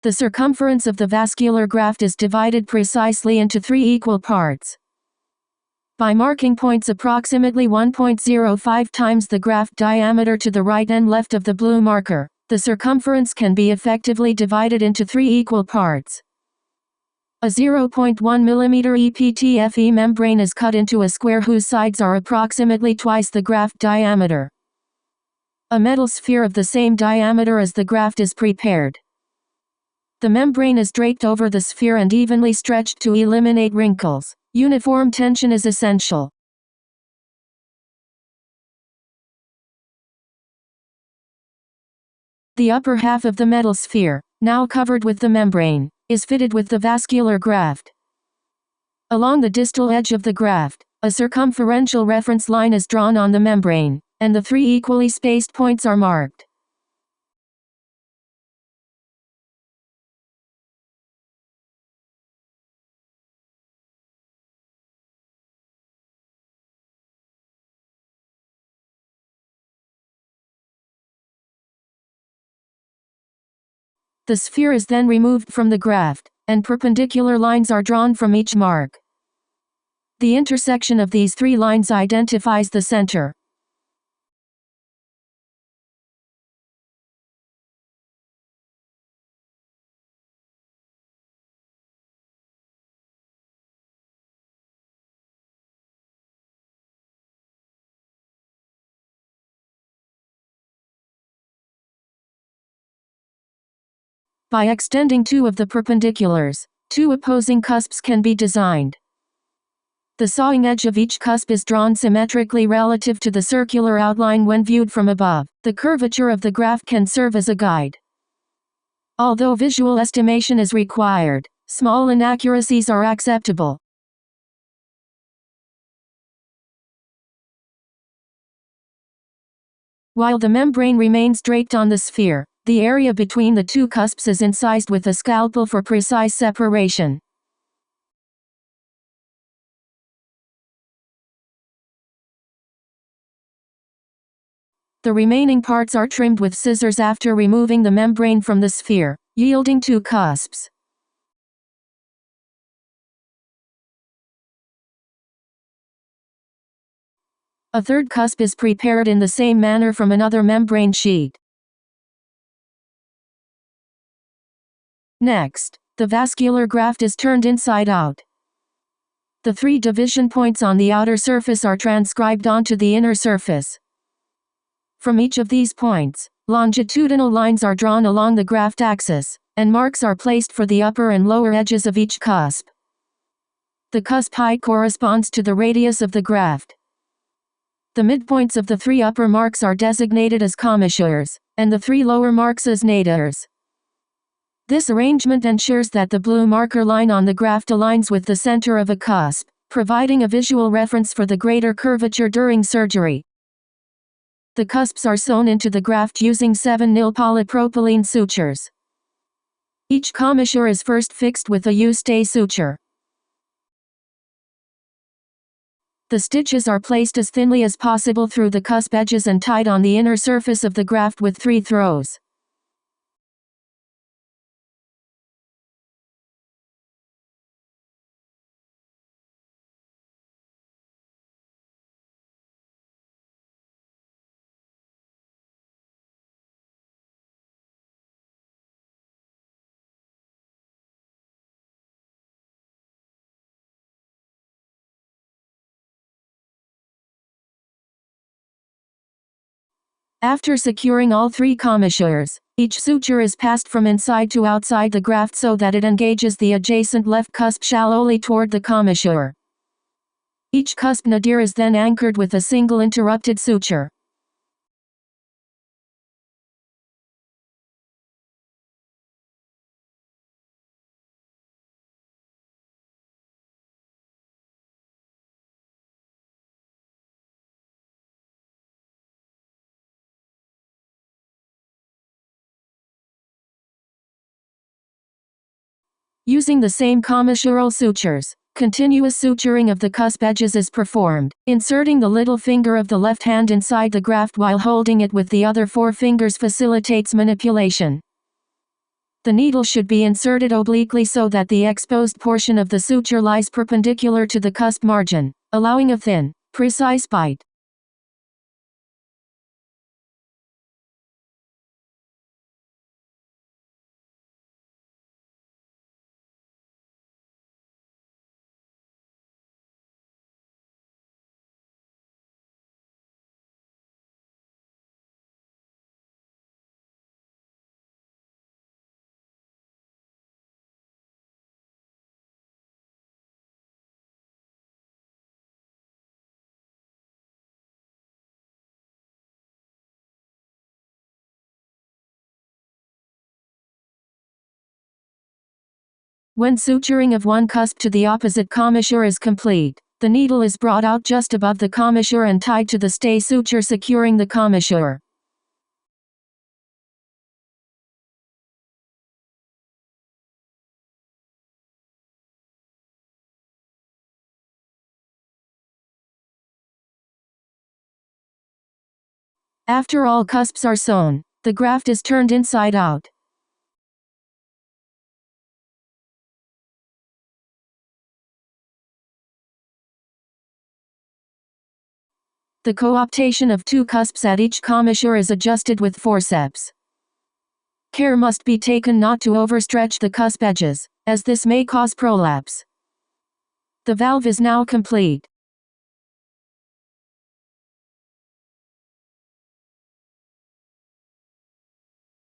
The circumference of the vascular graft is divided precisely into 3 equal parts. By marking points approximately 1.05 times the graft diameter to the right and left of the blue marker, the circumference can be effectively divided into 3 equal parts. A 0.1 mm ePTFE membrane is cut into a square whose sides are approximately twice the graft diameter. A metal sphere of the same diameter as the graft is prepared. The membrane is draped over the sphere and evenly stretched to eliminate wrinkles. Uniform tension is essential. The upper half of the metal sphere, now covered with the membrane, is fitted with the vascular graft. Along the distal edge of the graft, a circumferential reference line is drawn on the membrane, and the 3 equally spaced points are marked. The sphere is then removed from the graft, and perpendicular lines are drawn from each mark. The intersection of these 3 lines identifies the center. By extending 2 of the perpendiculars, 2 opposing cusps can be designed. The sawing edge of each cusp is drawn symmetrically relative to the circular outline when viewed from above. The curvature of the graft can serve as a guide. Although visual estimation is required, small inaccuracies are acceptable. While the membrane remains draped on the sphere, the area between the 2 cusps is incised with a scalpel for precise separation. The remaining parts are trimmed with scissors after removing the membrane from the sphere, yielding 2 cusps. A third cusp is prepared in the same manner from another membrane sheet. Next, the vascular graft is turned inside out. The 3 division points on the outer surface are transcribed onto the inner surface. From each of these points, longitudinal lines are drawn along the graft axis, and marks are placed for the upper and lower edges of each cusp. The cusp height corresponds to the radius of the graft. The midpoints of the 3 upper marks are designated as commissures, and the 3 lower marks as nadars. This arrangement ensures that the blue marker line on the graft aligns with the center of a cusp, providing a visual reference for the greater curvature during surgery. The cusps are sewn into the graft using 7 polypropylene sutures. Each commissure is first fixed with a U-stay suture. The stitches are placed as thinly as possible through the cusp edges and tied on the inner surface of the graft with 3 throws. After securing all 3 commissures, each suture is passed from inside to outside the graft so that it engages the adjacent left cusp shallowly toward the commissure. Each cusp nadir is then anchored with a single interrupted suture. Using the same commissural sutures, continuous suturing of the cusp edges is performed. Inserting the little finger of the left hand inside the graft while holding it with the other 4 fingers facilitates manipulation. The needle should be inserted obliquely so that the exposed portion of the suture lies perpendicular to the cusp margin, allowing a thin, precise bite. When suturing of one cusp to the opposite commissure is complete, the needle is brought out just above the commissure and tied to the stay suture securing the commissure. After all cusps are sewn, the graft is turned inside out. The cooptation of two cusps at each commissure is adjusted with forceps. Care must be taken not to overstretch the cusp edges, as this may cause prolapse. The valve is now complete.